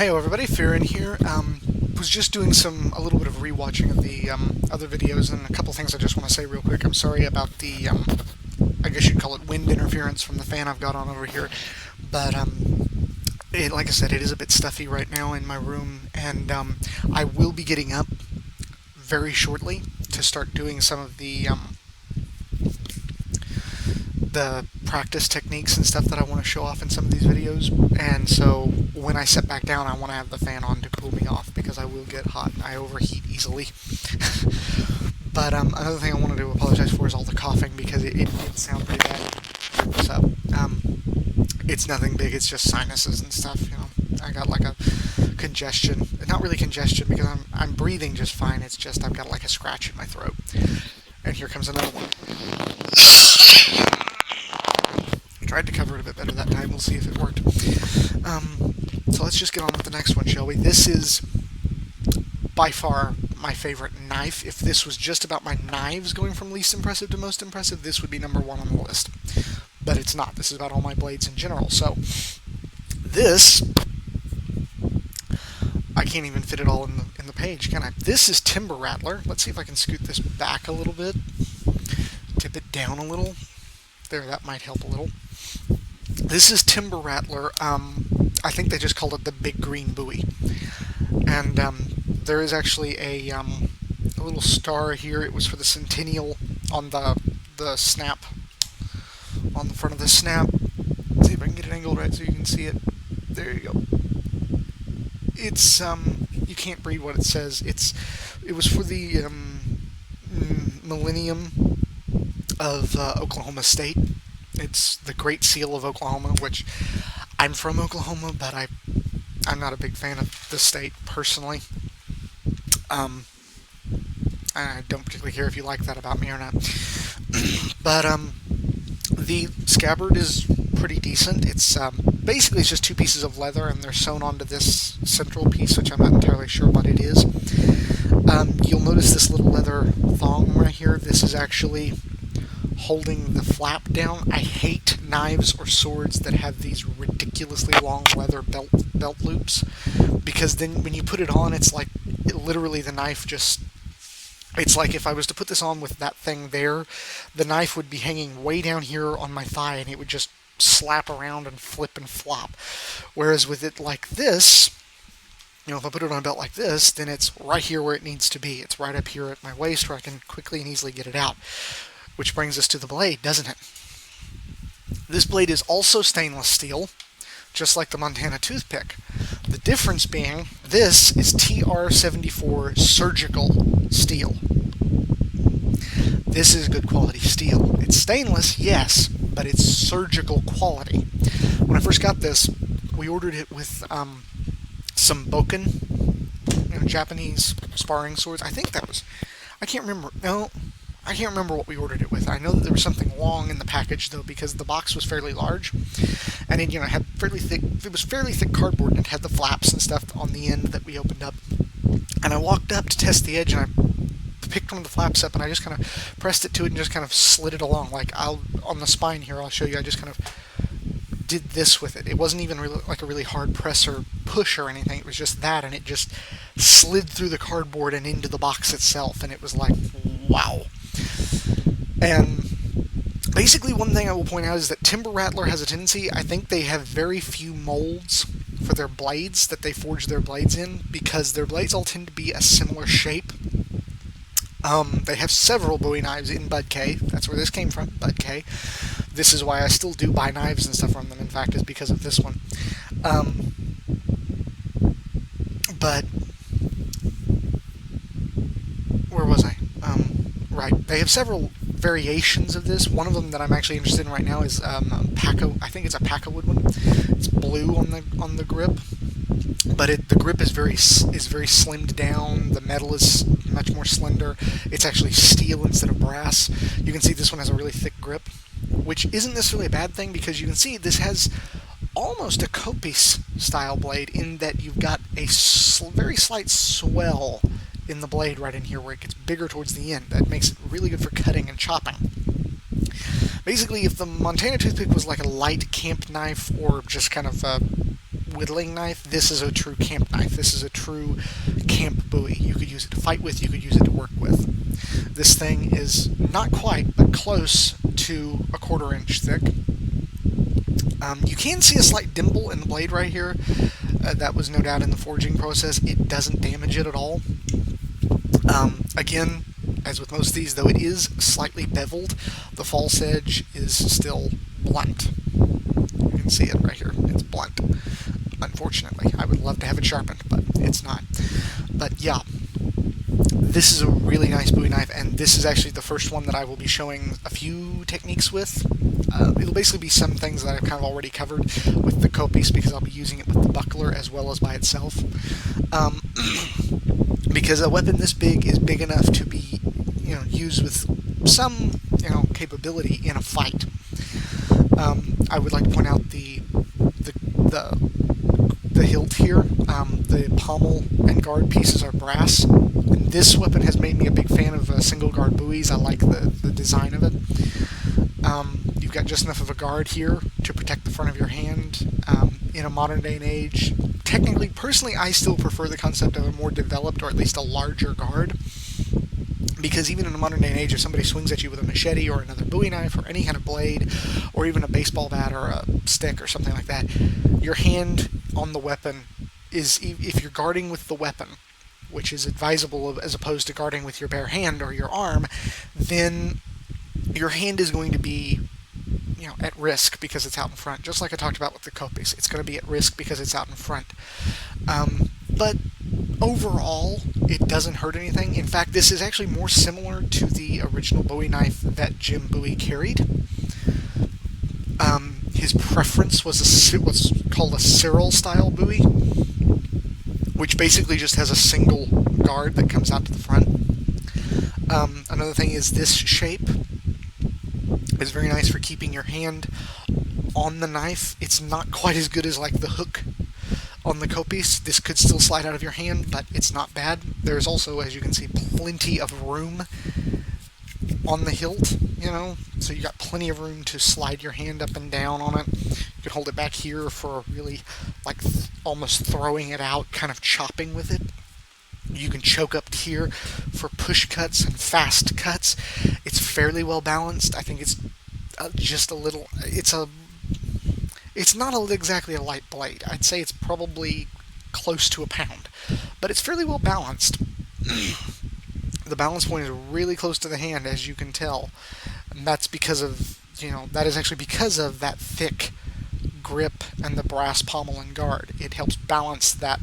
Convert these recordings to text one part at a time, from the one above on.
Hey everybody, Fearin here. Was just doing a little bit of rewatching of the other videos, and a couple things I just want to say real quick. I'm sorry about the, I guess you'd call it wind interference from the fan I've got on over here, but like I said, it is a bit stuffy right now in my room, and I will be getting up very shortly to start doing some of the practice techniques and stuff that I want to show off in some of these videos. And so when I sit back down, I want to have the fan on to cool me off because I will get hot and I overheat easily. But another thing I wanted to apologize for is all the coughing because it did sound pretty bad. So it's nothing big. It's just sinuses and stuff. You know, I got like a congestion. Not really congestion because I'm breathing just fine. It's just I've got like a scratch in my throat. And here comes another one. Tried to cover it a bit better that time. We'll see if it worked. So let's just get on with the next one, shall we? This is by far my favorite knife. If this was just about my knives going from least impressive to most impressive, this would be number one on the list. But it's not. This is about all my blades in general. So this, I can't even fit it all in the page, can I? This is Timber Rattler. Let's see if I can scoot this back a little bit. Tip it down a little. There, that might help a little. This is Timber Rattler. I think they just called it the Big Green Buoy. And there is actually a little star here. It was for the centennial on the snap, on the front of the snap. Let's see if I can get it angled right so you can see it. There you go. It's you can't read what it says. It was for the millennium of Oklahoma State. It's the Great Seal of Oklahoma, which I'm from Oklahoma, but I'm not a big fan of the state personally. I don't particularly care if you like that about me or not. But the scabbard is pretty decent. It's basically it's just two pieces of leather, and they're sewn onto this central piece, which I'm not entirely sure what it is. You'll notice this little leather thong right here. This is actually holding the flap down. I hate knives or swords that have these ridiculously long leather belt loops, because then when you put it on, it's like literally the knife just, it's like if I was to put this on with that thing there, the knife would be hanging way down here on my thigh and it would just slap around and flip and flop. Whereas with it like this, you know, if I put it on a belt like this, then it's right here where it needs to be. It's right up here at my waist where I can quickly and easily get it out. Which brings us to the blade, doesn't it? This blade is also stainless steel, just like the Montana toothpick. The difference being, this is TR-74 surgical steel. This is good quality steel. It's stainless, yes, but it's surgical quality. When I first got this, we ordered it with some bokken, Japanese sparring swords. I think that was, I can't remember. No, I can't remember what we ordered it with. I know that there was something long in the package though, because the box was fairly large, and it had fairly thick. It was fairly thick cardboard, and it had the flaps and stuff on the end that we opened up. And I walked up to test the edge, and I picked one of the flaps up, and I just kind of pressed it to it and just kind of slid it along. Like on the spine here, I'll show you. I just kind of did this with it. It wasn't even really like a really hard press or push or anything. It was just that, and it just slid through the cardboard and into the box itself, and it was like, wow. And basically one thing I will point out is that Timber Rattler has a tendency, I think they have very few molds for their blades that they forge their blades in, because their blades all tend to be a similar shape. They have several Bowie knives in Bud K. That's where this came from, Bud K. This is why I still do buy knives and stuff from them, in fact, is because of this one. But where was I? Right, they have several variations of this. One of them that I'm actually interested in right now is Paco. I think it's a Pacowood one. It's blue on the grip, but the grip is very slimmed down. The metal is much more slender. It's actually steel instead of brass. You can see this one has a really thick grip, which isn't necessarily a bad thing, because you can see this has almost a Copice style blade in that you've got a very slight swell in the blade right in here where it gets bigger towards the end. That makes it really good for cutting and chopping. Basically, if the Montana toothpick was like a light camp knife or just kind of whittling knife. This is a true camp knife. This is a true camp bowie. You could use it to fight with, you could use it to work with. This thing is not quite, but close to a 1/4 inch thick. You can see a slight dimple in the blade right here. That was no doubt in the forging process. It doesn't damage it at all. Again, as with most of these, though it is slightly beveled, the false edge is still blunt. You can see it right here. It's blunt. Unfortunately, I would love to have it sharpened, but it's not. But yeah, this is a really nice bowie knife, and this is actually the first one that I will be showing a few techniques with. It'll basically be some things that I've kind of already covered with the coppice, because I'll be using it with the buckler as well as by itself. Because a weapon this big is big enough to be, used with some, capability in a fight. I would like to point out the hilt here. The pommel and guard pieces are brass. And this weapon has made me a big fan of single guard buoys. I like the design of it. You've got just enough of a guard here to protect the front of your hand. In a modern day and age, technically, personally, I still prefer the concept of a more developed, or at least a larger guard. Because even in a modern day and age, if somebody swings at you with a machete or another bowie knife or any kind of blade, or even a baseball bat or a stick or something like that, your hand on the weapon is, if you're guarding with the weapon, which is advisable as opposed to guarding with your bare hand or your arm, then your hand is going to be, at risk because it's out in front. Just like I talked about with the coppice, it's going to be at risk because it's out in front. But overall, it doesn't hurt anything. In fact, this is actually more similar to the original bowie knife that Jim Bowie carried. His preference was what's called a Cyril-style bowie, which basically just has a single guard that comes out to the front. Another thing is this shape is very nice for keeping your hand on the knife. It's not quite as good as like the hook on the coppice. This could still slide out of your hand, but it's not bad. There's also, as you can see, plenty of room on the hilt, so you got plenty of room to slide your hand up and down on it. You can hold it back here for really like almost throwing it out, kind of chopping with it. You can choke up here for push cuts and fast cuts. It's fairly well balanced. I think it's just a little. It's not exactly a light blade. I'd say it's probably close to a pound, but it's fairly well balanced. The balance point is really close to the hand, as you can tell, and that's because of that is actually because of that thick grip and the brass pommel and guard. It helps balance that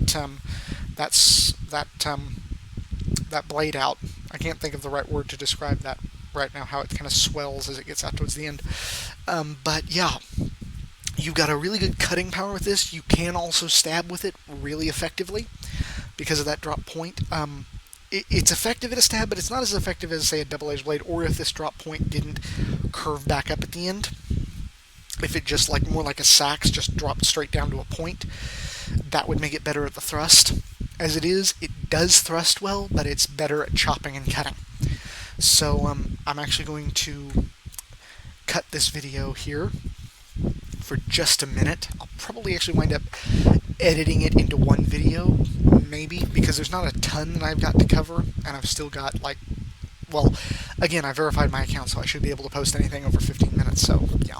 blade out. I can't think of the right word to describe that right now, how it kind of swells as it gets out towards the end. But yeah, you've got a really good cutting power with this. You can also stab with it really effectively because of that drop point. It's effective at a stab, but it's not as effective as, say, a double-edged blade, or if this drop point didn't curve back up at the end. If it just, more like a sax, just dropped straight down to a point, that would make it better at the thrust. As it is, it does thrust well, but it's better at chopping and cutting. So I'm actually going to cut this video here for just a minute. I'll probably actually wind up editing it into one video, maybe, because there's not a ton that I've got to cover, and I've still got, again, I verified my account, so I should be able to post anything over 15 minutes, so, yeah.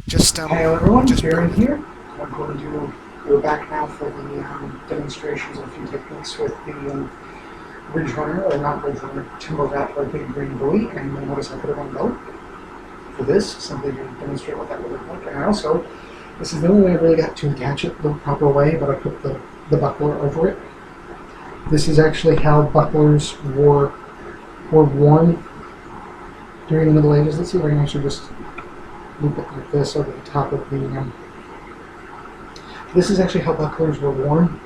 Hi everyone, Jerry here. I'm going to go back now for the demonstrations of a few techniques with the Ridge Runner, or not Ridge Runner, Timber Rattler Big Green Bowie, and you'll notice I put it on both for this, simply to demonstrate what that would look like. And also, this is the only way I really got to attach it the proper way, but I put the buckler over it. This is actually how bucklers were worn during the Middle Ages. Let's see if I can actually just loop it like this over the top of the... This is actually how bucklers were worn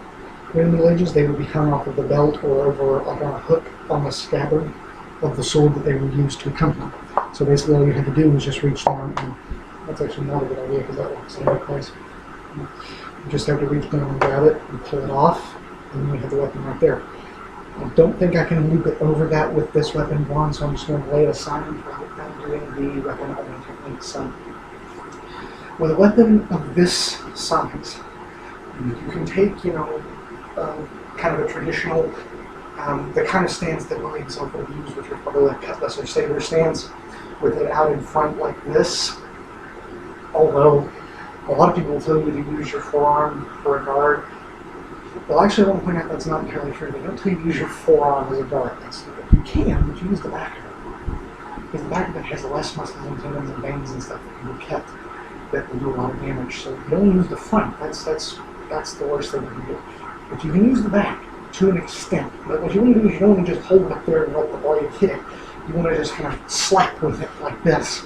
during the Middle Ages. They would be hung off of the belt or over on a hook on the scabbard of the sword that they were used to accompany. So basically all you had to do was just reach down, and that's actually not a good idea because that locks it into place. You just have to reach down and grab it and pull it off, and then you have the weapon right there. I don't think I can loop it over that with this weapon on, so I'm just going to lay it aside and doing the weapon only technique. So with a weapon of this size, You can take, kind of a traditional, the kind of stance that Willie himself would use, which was probably like cutlass or saber stance, with it out in front like this. Although a lot of people will tell you to use your forearm for a guard. Well, actually, I want to point out that's not entirely true. They don't tell you to use your forearm as a guard. You can, but you use the back of it. Because the back of it has less muscles and tendons and veins and stuff that can be kept that will do a lot of damage. So you don't use the front. That's the worst thing you can do. But you can use the back to an extent. But what you want to do is you don't want to just hold it up there and let the blade hit it. You want to just kind of slap with it like this.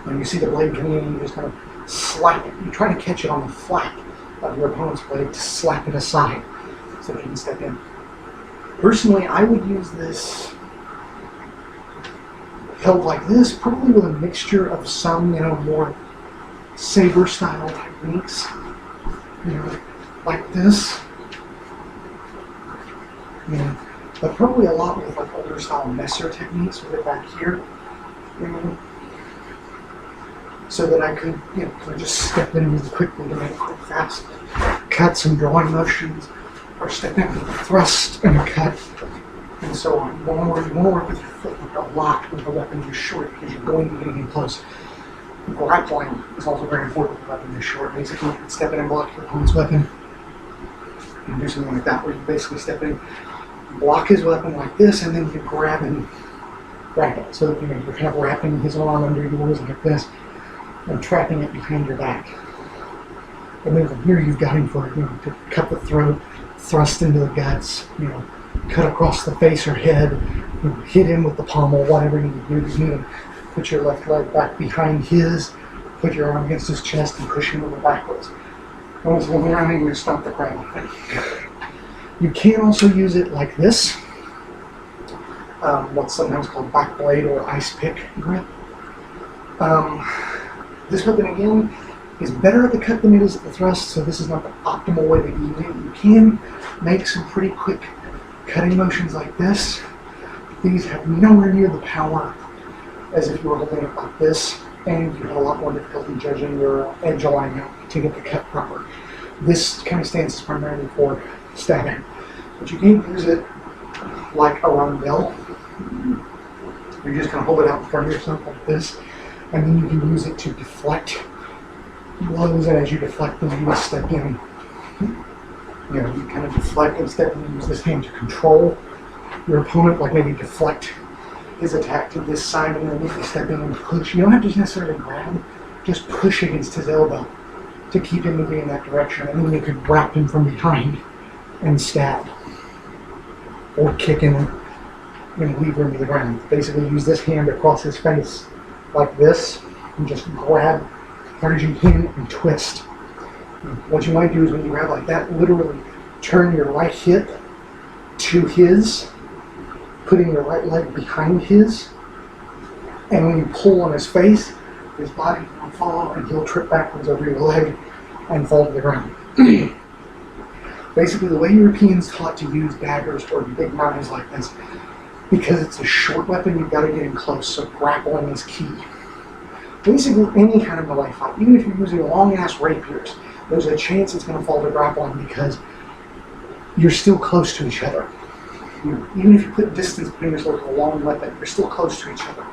When you see the blade coming in, you just kind of slap it. You try to catch it on the flap of your opponent's blade to slap it aside so that you can step in. Personally, I would use this held like this, probably with a mixture of some, more saber style techniques, like this. But probably a lot with like older style messer techniques with it back here. So that I could, kind of just step in really quickly to make quick, fast cuts and drawing motions, or step in with a thrust and a cut, and so on. You want to work with your foot like a lot with the weapon is short because you're going to be getting close. Grappling is also very important with the weapon is short. Basically, you can step in and block your opponent's weapon. You can do something like that where you basically step in, block his weapon like this, and then you grab and grapple. So that you're kind of wrapping his arm under yours like this, and trapping it behind your back. And then from here you've got him for to cut the throat, thrust into the guts, cut across the face or head, hit him with the pommel, whatever you need to do. You need to put your left leg back behind his, put your arm against his chest and push him over backwards. Once you're around, you're going to stop the crowd. You can also use it like this, what's sometimes called back blade or ice pick grip. This weapon, again, is better at the cut than it is at the thrust, so this is not the optimal way to use it. You can make some pretty quick cutting motions like this. These have nowhere near the power as if you were holding it like this, and you have a lot more difficulty judging your edge alignment to get the cut proper. This kind of stance is primarily for stabbing, but you can use it like a rondelle. You just kind of hold it out in front of yourself like this, and then you can use it to deflect blows, and as you deflect them, you just step in. You kind of deflect and step in and use this hand to control your opponent, like maybe deflect his attack to this side, and then you step in and push. You don't have to necessarily grab, just push against his elbow to keep him moving in that direction, and then you could wrap him from behind and stab, or kick him and leave him to the ground. Basically use this hand across his face like this, and just grab as hard as you can and twist. What you might do is when you grab like that, literally turn your right hip to his, putting your right leg behind his, and when you pull on his face, his body will follow and he'll trip backwards over your leg and fall to the ground. Basically, the way Europeans taught to use daggers or big knives like this, because it's a short weapon, you've got to get in close, so grappling is key. Basically, any kind of melee fight, even if you're using long-ass rapiers, there's a chance it's going to fall to grappling because you're still close to each other. Even if you put distance between yourself with a long weapon, you're still close to each other.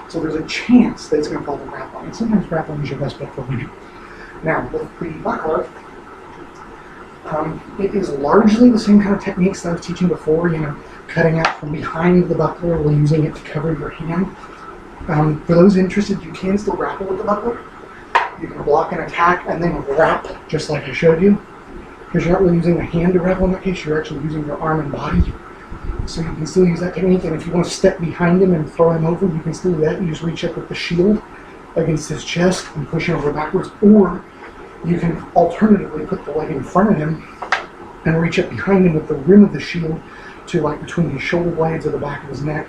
So there's a chance that it's going to fall to grappling. And sometimes grappling is your best bet for winning. Now, with the buckler, it is largely the same kind of techniques that I was teaching before, cutting out from behind the buckler while using it to cover your hand. For those interested, you can still grapple with the buckler. You can block an attack and then wrap, just like I showed you. Because you're not really using a hand to grapple in that case, you're actually using your arm and body. So you can still use that technique, and if you want to step behind him and throw him over, you can still do that. You just reach up with the shield against his chest and push him over backwards, or you can alternatively put the leg in front of him and reach up behind him with the rim of the shield to like between his shoulder blades or the back of his neck.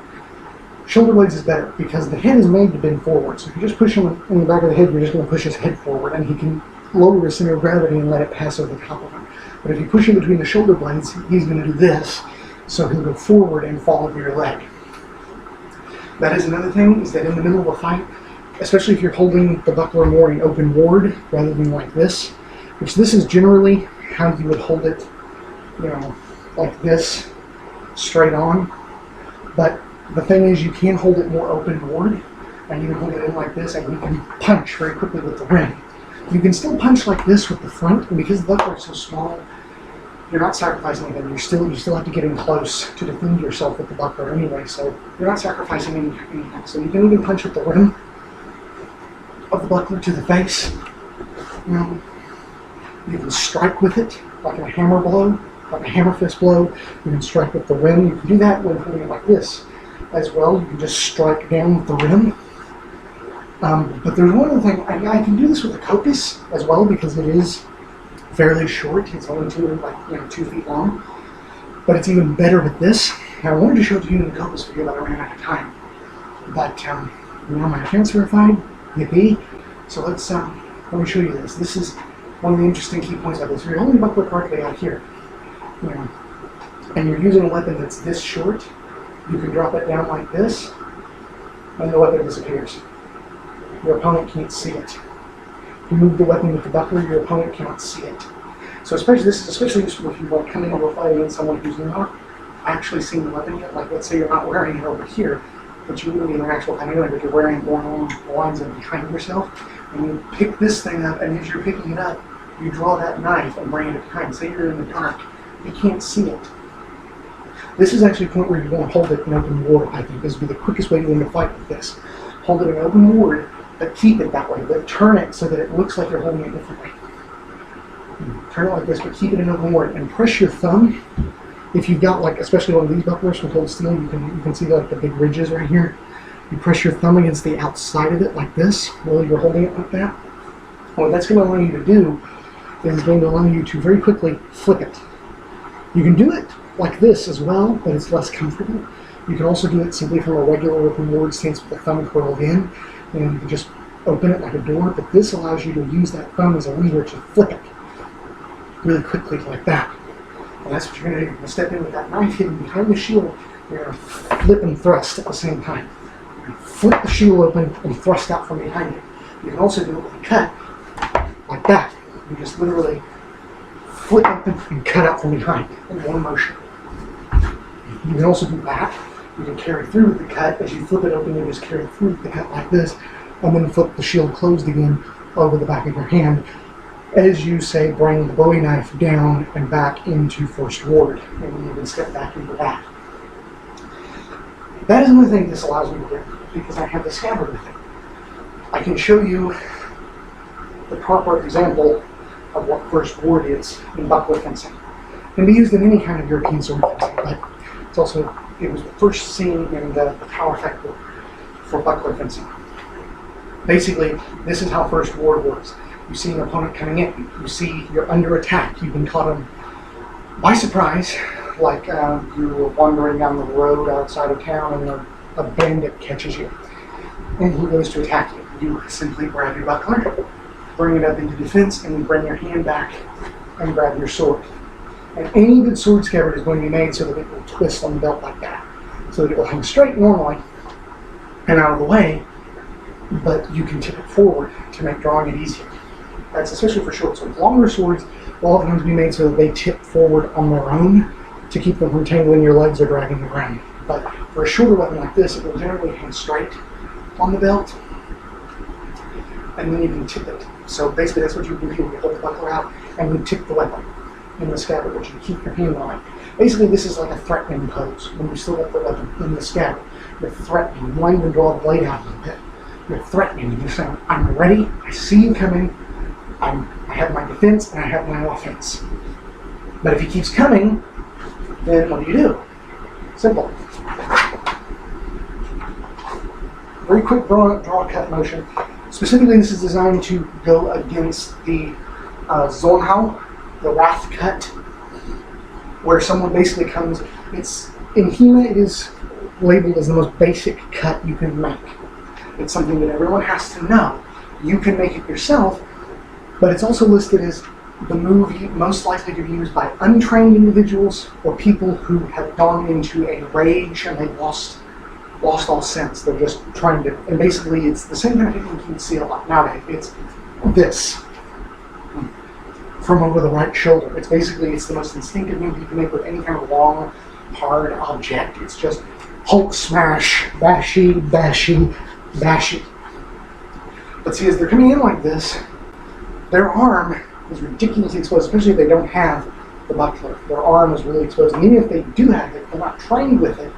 Shoulder blades is better because the head is made to bend forward, so if you just push him in the back of the head, you're just going to push his head forward, and he can lower his center of gravity and let it pass over the top of him. But if you push him between the shoulder blades, he's going to do this, so he'll go forward and fall over your leg. That is another thing, is that in the middle of a fight, especially if you're holding the buckler more in open ward rather than like this, which this is generally how you would hold it, like this, straight on. But the thing is, you can hold it more open board, and you can hold it in like this, and you can punch very quickly with the rim. You can still punch like this with the front, and because the buckler is so small, you're not sacrificing anything. You still have to get in close to defend yourself with the buckler anyway, so you're not sacrificing anything. So you can even punch with the rim of the buckler to the face. You can strike with it like a hammer blow, like a hammer fist blow. You can strike with the rim. You can do that when holding it like this as well. You can just strike down with the rim. But there's one other thing. I can do this with the Copus as well because it is fairly short. It's only 2 feet long. But it's even better with this. Now, I wanted to show it to you in the Copus video, but I ran out of time. But my advanced verified, yippee. So let me show you this. This is one of the interesting key points of this. If you're holding the buckler correctly out here, and you're using a weapon that's this short, you can drop it down like this, and the weapon disappears. Your opponent can't see it. You move the weapon with the buckler, your opponent cannot see it. So this is especially useful if you want to come into a fight against someone who's not actually seeing the weapon yet. Like, let's say you're not wearing it over here, but you wouldn't be in an actual fight anyway, but you're wearing it going along the lines of behind yourself, and you pick this thing up, and as you're picking it up, you draw that knife and bring it behind. Say you're in the dark, you can't see it. This is actually a point where you want to hold it in open ward. I think this would be the quickest way to win a fight with this. Hold it in open ward, but keep it that way. But turn it so that it looks like you're holding it differently. Turn it like this, but keep it in open ward. And press your thumb. If you've got, especially one of these bucklers from cold steel, you can see the big ridges right here. You press your thumb against the outside of it like this while you're holding it like that. What that's going to allow you to do is going to allow you to very quickly flip it. You can do it like this as well, but it's less comfortable. You can also do it simply from a regular open ward stance with the thumb curled in, and you can just open it like a door, but this allows you to use that thumb as a lever to flip it really quickly like that. And that's what you're going to do. You're going to step in with that knife hidden behind the shield. You're going to flip and thrust at the same time. You're going to flip the shield open and thrust out from behind it. You can also do it with a cut like that. You just literally flip open and cut out from behind in one motion. You can also do that. You can carry through with the cut. As you flip it open, you just carry through with the cut like this, and then flip the shield closed again over the back of your hand. As you say, bring the Bowie knife down and back into first ward, and then you can step back into that. That is another thing this allows me to do, because I have the scabbard with it. I can show you the proper example of what first ward is in buckler fencing. It can be used in any kind of European sword fencing, but it was first seen in the power factor for buckler fencing. Basically, this is how first ward works. You see an opponent coming in, you see you're under attack, you've been caught by surprise, like you were wandering down the road outside of town and a bandit catches you, and he goes to attack you. You simply grab your buckler, bring it up into defense, and you bring your hand back and grab your sword. And any good sword scabbard is going to be made so that it will twist on the belt like that, so that it will hang straight normally and out of the way, but you can tip it forward to make drawing it easier. That's especially for short swords. Longer swords will oftentimes be made so that they tip forward on their own to keep them from tangling your legs or dragging you around. But for a shorter weapon like this, it will generally hang straight on the belt, and then you can tip it. So basically that's what you do here. You hold the buckler out and you tip the weapon in the scabbard, but you keep your hand on it. Basically this is like a threatening pose when you still got the weapon in the scabbard. You're threatening. You might even draw the blade out a little bit. You're threatening. You're saying, I'm ready, I see you coming, I have my defense and I have my offense. But if he keeps coming, then what do? Simple. Very quick draw cut motion. Specifically, this is designed to go against the Zonhau, the Wrath cut, where someone basically comes. It's in HEMA. It is labeled as the most basic cut you can make. It's something that everyone has to know. You can make it yourself, but it's also listed as the move most likely to be used by untrained individuals or people who have gone into a rage and they've lost all sense. They're just trying to, and basically it's the same kind of technique you can see a lot nowadays. It's this. from over the right shoulder. It's the most instinctive move you can make with any kind of long, hard object. It's just Hulk smash, bashy, bashy, bashy. But see, as they're coming in like this, their arm is ridiculously exposed, especially if they don't have the buckler. Their arm is really exposed. And even if they do have it, they're not trained with it,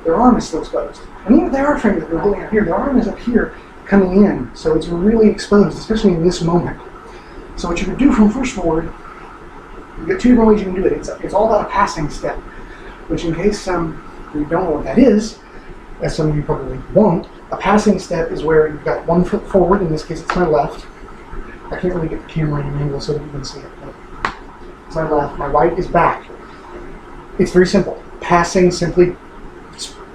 their arm is still exposed. And even if they are trained with it, they're holding it here, their arm is up here coming in. So it's really exposed, especially in this moment. So what you can do from first forward, you've got two different ways you can do it. It's all about a passing step, which in case you don't know what that is, as some of you probably won't, a passing step is where you've got 1 foot forward, in this case it's my left. I can't really get the camera in an angle so that you can see it, but it's my left. My right is back. It's very simple. Passing simply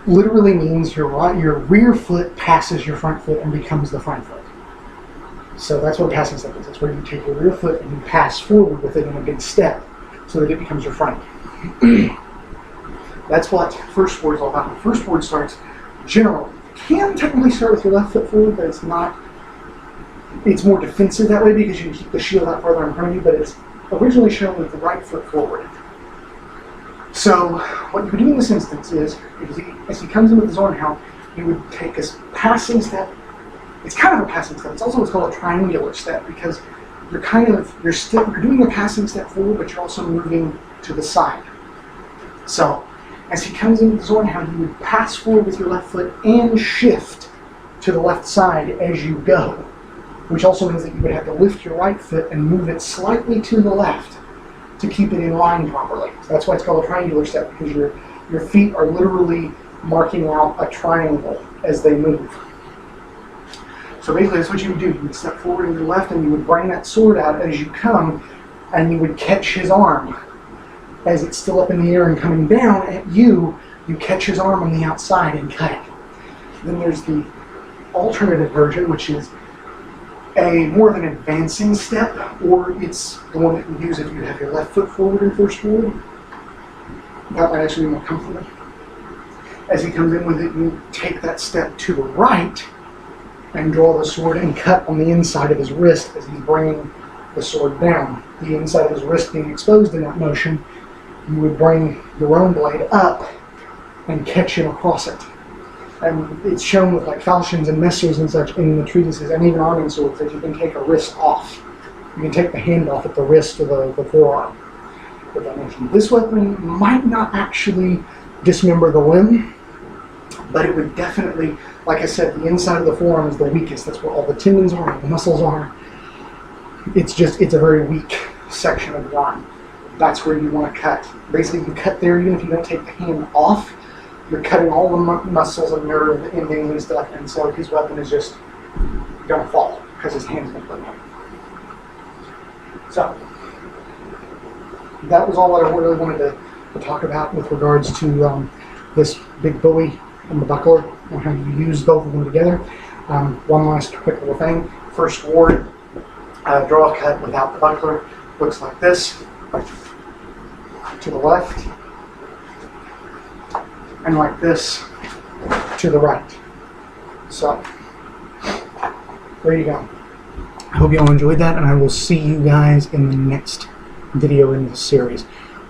literally means your rear foot passes your front foot and becomes the front foot. So that's what a passing step is. It's where you take your rear foot and you pass forward with it in a big step so that it becomes your front. That's what first forward is all about. The first forward starts generally. You can technically start with your left foot forward, but it's not. It's more defensive that way because you can keep the shield out farther in front of you, but it's originally shown with the right foot forward. So what you would do in this instance is, as he comes in with his own help, you would take a passing step. It's kind of a passing step. It's also what's called a triangular step because you're doing a passing step forward, but you're also moving to the side. So as he comes in with his own help, you would pass forward with your left foot and shift to the left side as you go, which also means that you would have to lift your right foot and move it slightly to the left to keep it in line properly. So that's why it's called a triangular step, because your feet are literally marking out a triangle as they move. So basically that's what you would do. You would step forward to your left and you would bring that sword out as you come, and you would catch his arm. As it's still up in the air and coming down at you, you catch his arm on the outside and cut it. Then there's the alternative version, which is more of an advancing step, or it's the one that you use if you have your left foot forward and first forward. That might actually be more comfortable. As he comes in with it, you take that step to the right and draw the sword and cut on the inside of his wrist as he's bringing the sword down. The inside of his wrist being exposed in that motion, you would bring your own blade up and catch him across it. And it's shown with like falchions and messers and such in the treatises, and even arming swords, that you can take a wrist off. You can take the hand off at the wrist or the forearm. With that motion. This weapon might not actually dismember the limb, but it would definitely, like I said, the inside of the forearm is the weakest. That's where all the tendons are, all the muscles are. It's a very weak section of the arm. That's where you want to cut. Basically, you cut there even if you don't take the hand off. You're cutting all the muscles and nerve endings and stuff, and so his weapon is just going to fall because his hand's going to put him. So, that was all that I really wanted to talk about with regards to this big bowie and the buckler and how you use both of them together. One last quick little thing. First ward, draw a cut without the buckler. Looks like this. To the left. And like this to the right. So, there you go. I hope you all enjoyed that, and I will see you guys in the next video in this series,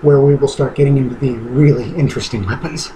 where we will start getting into the really interesting weapons.